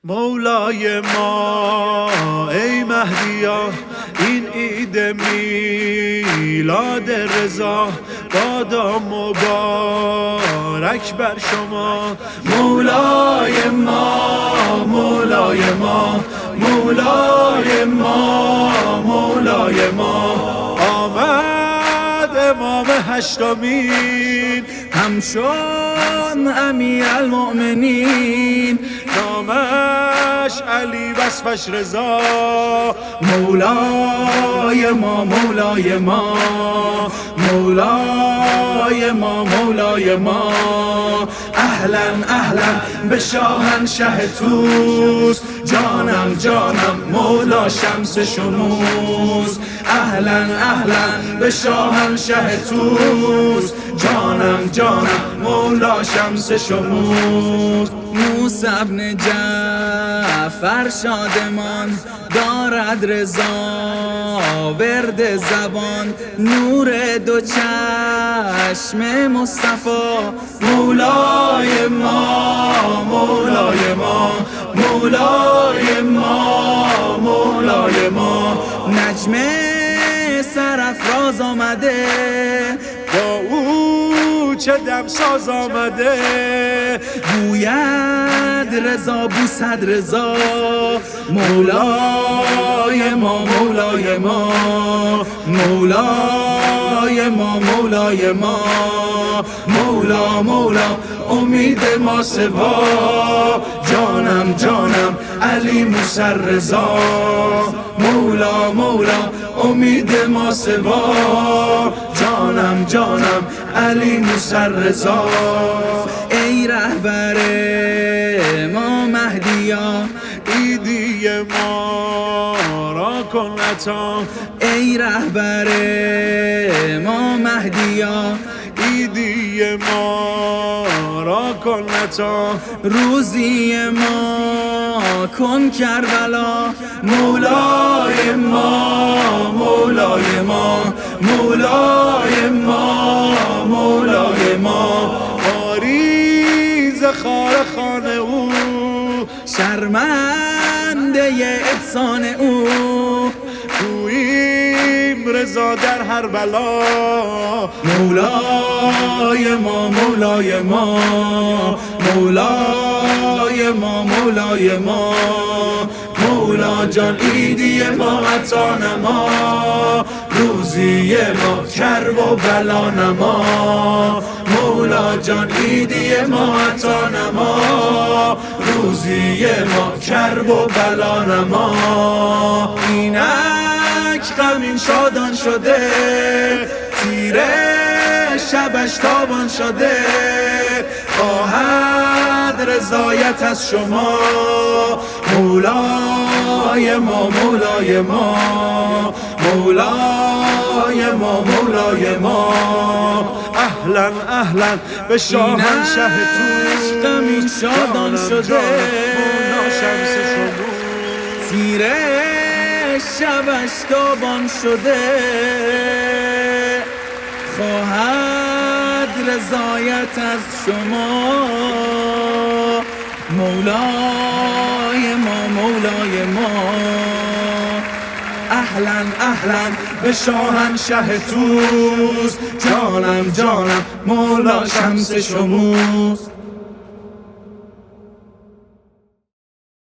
مولای ما ای مهدیا، این عید میلاد رضا بادا مبارک بر شما. مولای ما، مولای ما، مولای ما، مولای ما، آمد امام هشتمین همچون امیرالمؤمنین، نامش علی وصفش رضا. مولای ما، مولای ما، مولای ما، مولای ما، اهلا اهلا به شاهنشه توس، جانم جانم مولا شمس شموس. اهلا اهلا به شاهنشه توس، جانم جانم مولا شمس شموس. موسی ابن جعفر شادمان دارد رضا ورد زبان، نور دو چشم مصطفی. مولای ما، مولای ما، مولای ما، مولای ما، نجم سرافراز آمده، با او چه دمساز آمده، گوید رضا بوسد رضا. مولای ما، مولای ما، مولای ما، مولای ما، مولا مولا امید ما سوا، جانم جانم علی موسی رضا. مولا مولا امید ما سوا، جانم جانم علی موسی رضا. ای رهبر ما مهدیا، عیدی ما را کن عطا. ای رهبر ما مهدیا، عیدی ما را کن عطا. روزی ما کن کربلا. مولای ما، مولای ما، مولای ما، مولای ما، آریز خار خانه او، شرمنده احسان او، گوییم رضا در هر بلا. مولای ما، مولای ما، مولای ما، مولای ما، مولا جان عیدی ما عطا نما، روزی ما کرب و بلا نما. مولا جان عیدی ما عطا نما، روزی ما کرب و بلا نما. اینک غمین شادان شده، تیره شبش تابان شده، خواهد رضایت از شما. مولای ما، مولای ما، مولای ما، مولای ما، اهلا اهلا به شاهنشه توس، غمین شادان شده، مولا شمس شموس، تیره شبش تابان شده، خواهد رضایت از شما. مولای ما، مولای ما، اهلا اهلا به شاهنشه توس، جانم جانم مولا شمس شموس.